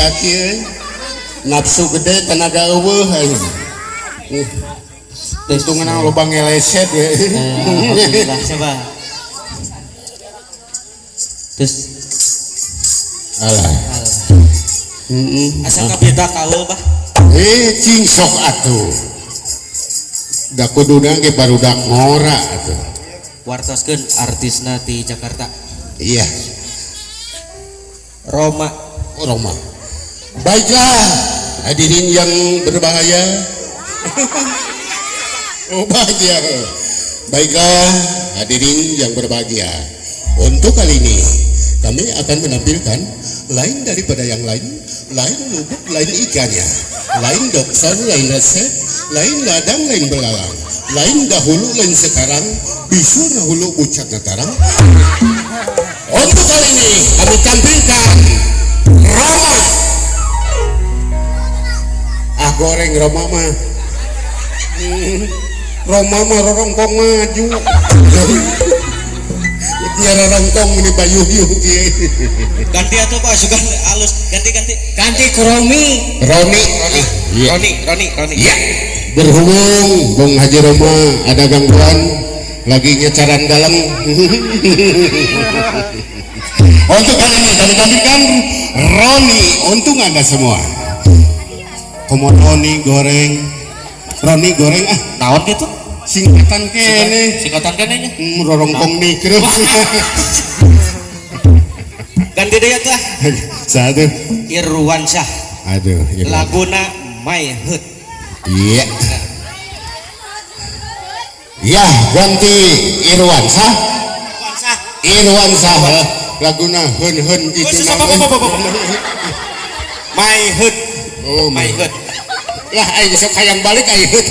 laki-laki nafsu gede tenaga eueuh untung nang lobang ngeleset we. Alhamdulillah coba. Terus alah. Asa kabita kaul bah. Cing sok atuh. Da kuduna ge barudak ngora atuh. Wartoskeun artisna ti Jakarta. Iya. Roma. Roma. Baiklah hadirin yang berbahaya. Oh bahagia. Baiklah hadirin yang berbahagia. Untuk kali ini kami akan menampilkan lain daripada yang lain, lain lubuk, lain ikannya, lain dokter, lain resep, lain ladang, lain belalang, lain dahulu, lain sekarang, bisu dahulu bucat natarang. Untuk kali ini kami tampilkan Roma. Goreng Roma mah. Roma mah rorongkong maju. Biar rorongkong ini bayuh-yuh kieu. Ganti atuh Pak, sugan alus. Ganti. Ganti ke Roni. Iya. Roni. Iya. Berhubung Bung Haji Roma ada gangguan lagi ngecaran dalam. Untuk kali ini kami tampilkan Roni untuk Anda semua. Komo Roni goreng Naon gitu? singkatan kene nya. rorongkong mikro. Ganti deui atuh. Satu. Irwansyah. Aduh, Laguna My Hood. Iya. Ya, ganti Irwansyah. Laguna hun gitu My Hood. Oh, My Hood. Lah aing sok hayang balik aing hut.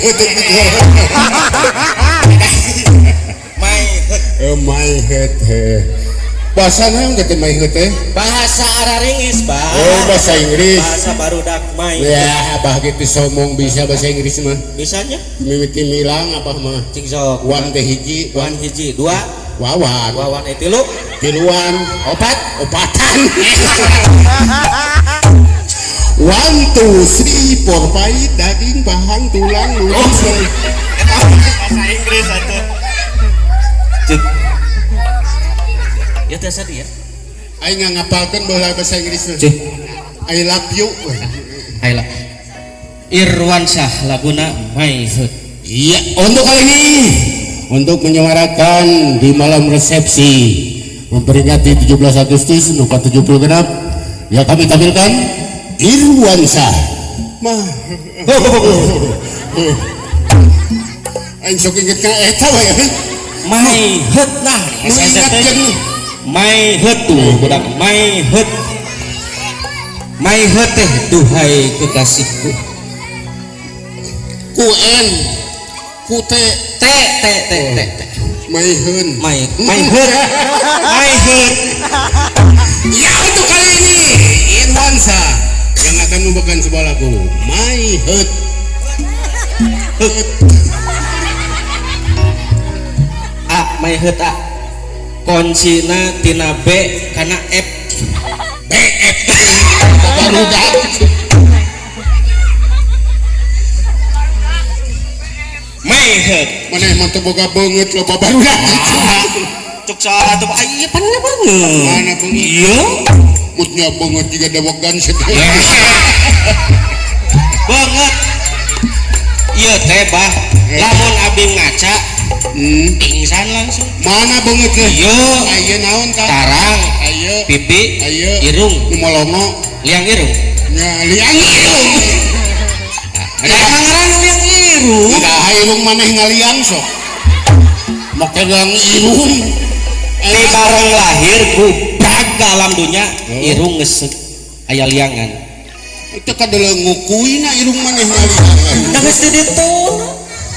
My Hood. My Hood. Bahasa naon teh My Hood teh? Bahasa Araringis, Bah. Oh, bahasa Inggris. Bahasa barudak My Hood. Ya, abah gitu somong bisa bahasa Inggris mah. Bisanya? Mimiti milang apa mah? Cing sok. Wan teh hiji, Wan hiji, dua. Wawan tilu. Tiluan, opatan. 1, 2, 3, 4, 5 daging bahang tulang lulang. Bahasa Inggris atuh. Cek. Ya teh sadi ya. Aing ngapalkeun baheula bahasa Inggris mah. Cek. I love you. Ayolah. Irwansyah Laguna My Hood. Iya, untuk kali ini untuk menyemarakan di malam resepsi memperingati 17 Agustus 70 genap ya kami tampilkan Irwansyah mah aing sok inget ka eta we My Hood nah My Hood tuh budak My Hood teh duhai kekasihku ku N ku T My Hood ya untuk kali ini Irwansyah yang akan membawakan sebuah lagu My Hood. My Hood konsina tina B karena F baru dah My Hood mana emang terboga banget lo baru dah cuk satu iya panah banget mana banget iya mutnya banget juga dawagan setelah banget iya teh bah lamun abing ngaca pingsan langsung mana banget ya iya ayo naon kak tarang ayo pipi ayo irung ngomolongo liang irung liang irung ada pangaran liang irung tidak irung maneh ngaliang sok mau liang irung di barang lahir kubrak ke alam dunia irung ngesek aya liangan itu kan dulu ngukui na irung maneh ngaliangan tapi itu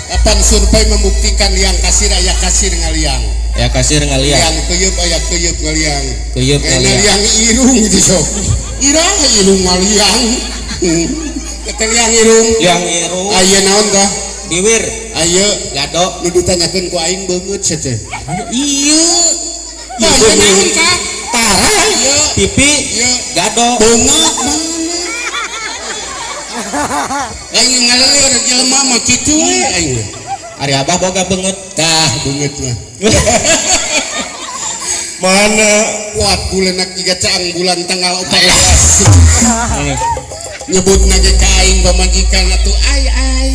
apan survei membuktikan liang kasir aya kasir ngaliang ya kasir ngaliang liang keyeup aya keyeup ngaliang keyeup ngaliang liang irung gitu sok irung ngaliang kata liang irung aya naon tah biwir ayo gado nu ditanyakeun ku aing beungeut cenah iya aya naon tah tarang pipi gado beungeut mana Aing ngalelir jelema mah kitu we aing. Ari abah boga beungeut Tah beungeut mah. mana Kuat bulan jiga caang bulan tanggal 14. Nyebut nage ka aing pamajikan atuh ai.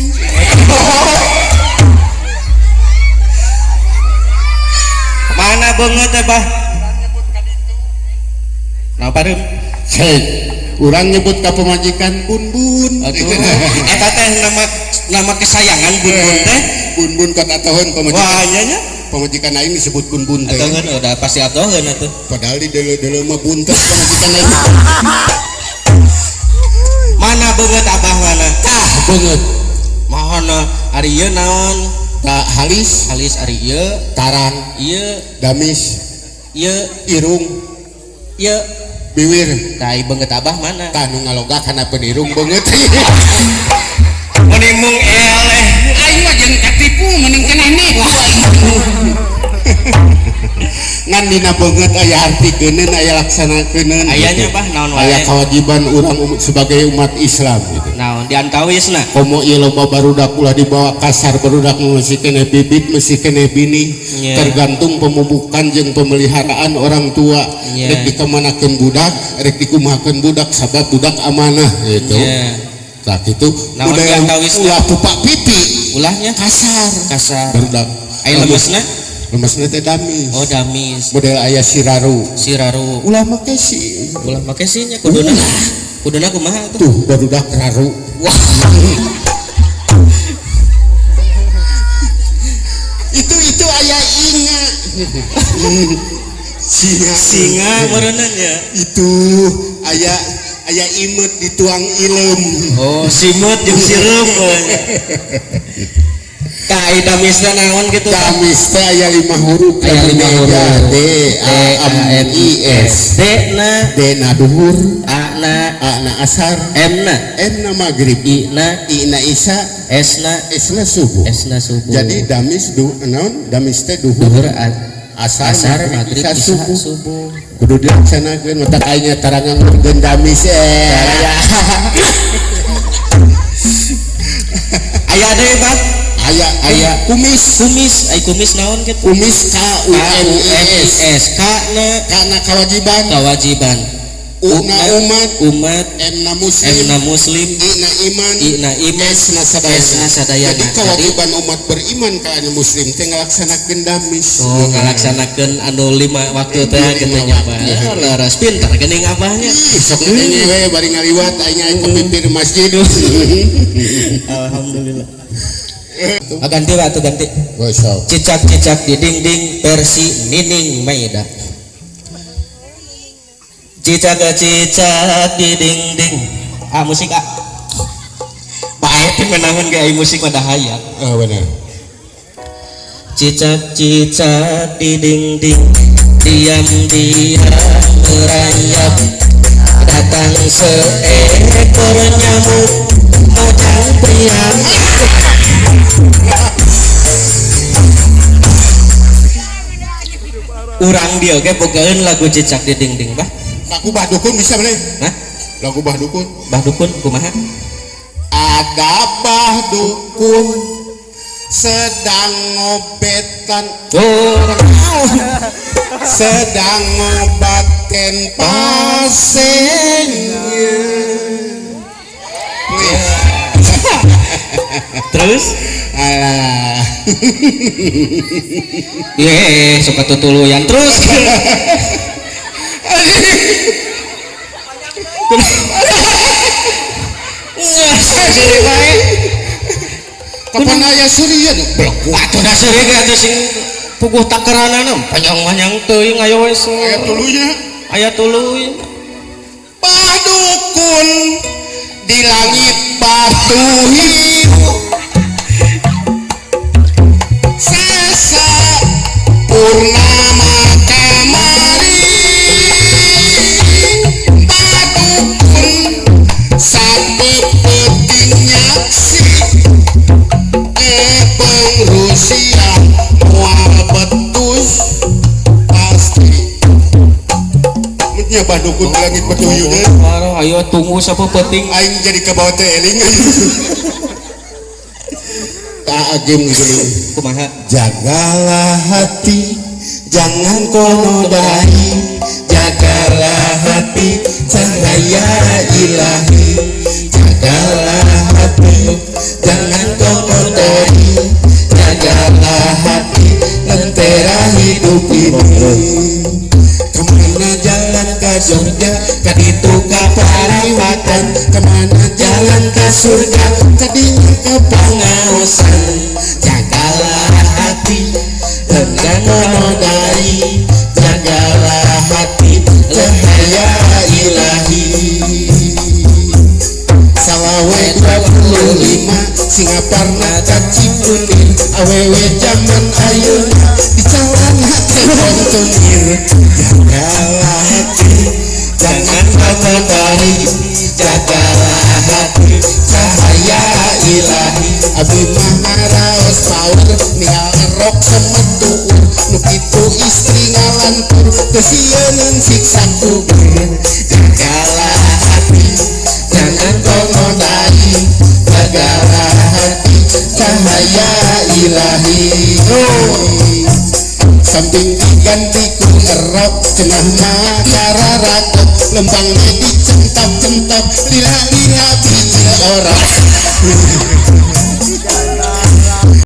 mana beungeut teh bah nah pareum Cek, urang nyebut ka pamajikan bun. atuh eta teh nama kesayangan bun teh Bun kot atoheun pamajikan. wah nya nya Pamajikan aing disebut bun teh. atoheun udah pasti atoheun atuh Padahal di deuleu mah bun teh pamajikan aing. mana beungeut abah mana Tah beungeut. mana ari ieu naon Tak halis, ari ieu tarang, ieu damis, ieu irung, ieu biwir. tai beungeut abah mana Tah nu ngalogak kana penirung beungeut. meni mung eleh Aing mah jeung katipu mending keneh nipu aing. Ngan dina beungeut aya artikeun aya laksanakeun. ayanya bah naon Aya wae kewajiban urang sebagai umat Islam gitu. naon diantawisna Komo ieu loba barudak ulah dibawa kasar barudak mesti keneh bibit mesti keneh bini. Nya. Tergantung pemupukan jeung pemeliharaan orang tua. Nya. Rek dikamanakeun budak, rek dikumahakeun budak sabab budak amanah gitu. Nya. Tah kitu Naon budaya diantawisna? ulah pupak pipi ulahnya kasar barudak. aya lemesna Lemesna teh damis. oh damis Model aya siraru. siraru Ulah make si. ulah make sinya kuduna kumaha tuh Tuh barudak raru. wah Itu aya inga. singa merenanya Itu aya imut dituang ilem. oh simut jeung sireum kai damisna naon gitu Damis teh aya 5 huruf. Aya 5 huruf. D A M I S. D na D na duhur, A na A na asar, M na M na maghrib, I na I na isya, S na S na subuh. S na subuh Jadi damis naon? Damis teh duhur, duhur asar, maghrib isya, isya subuh. subuh Kudu dilaksanakeun otak aingnya tarangan ngurgen damis aya deui bah aya kumis kumis naon gitu kumis K U M I S kana kewajiban kewajiban U na umat M M na na muslim I na iman I na iman S na sadayana. sadayana Jadi kewajiban umat beriman kana muslim teh ngalaksanakeun damis. oh ngalaksanakeun anu 5 waktu teh kitu nya Pak laras pintar geuning abahnya Sok ini we bari ngaliwat aing kepipir masjid. alhamdulillah ganti waktu ganti Gosok. cicak-cicak di dinding versi Nining Maida cicak-cicak di dinding musik baik teh menawan ge musik pada hayat Oh benar. cicak-cicak di dinding diam-diam merayap datang seekor nyamuk mojang priang urang dia ge bogaeun lagu cicak di dinding bah Lagu bah dukun bisa bener. hah Lagu bah dukun. bah dukun kumaha Ada bah dukun sedang ngobetan sedang ngobatin pasiennya. terus Alah. suka tutuluyan terus jadi baik Kapan aya surian? Blok atuh da seueur atuh sing puguh takaranana panjang-panjang teuing aya we aya tulunya. aya tuluy Padukun di langit batu hiu sesa purnama kamari padukun sampai peting nyaksi Rusia mual betus pasti nya Bandung langit petuyu deh. Ayo tunggu siapa penting Aing jadi ke bawah teh eling. Tak agem geuning. kumaha Jagalah hati, jangan kau nodai. Jagalah hati, cahaya ilahi. Jagalah hati, jangan kau nodai. Jagalah hati, lentera hidup ini. Kemana jalan ke Jogja, kaditu ka Parawatan. Kemana jalan ke surga, kadinya ke Pangaosan. Jagalah hati, jangan menodai. Jagalah hati, cahaya ilahi. Salawe 25 Singaparna cacipundin. Awewe zaman ayeuna di jalan hati kontunir. Jagalah hati, jangan menodai. Jagalah hati, cahaya ilahi. Abi maharaos power nial rok semetuur. Nu kitu istri ngalantur kesieun siksa kubur. Jagalah hati, jangan kau nodai. Jagalah hati, cahaya ilahi. Samping diganti ku erok, cenah makara rakok. Lembangnya dicentap-centap, lila-lila biji orang.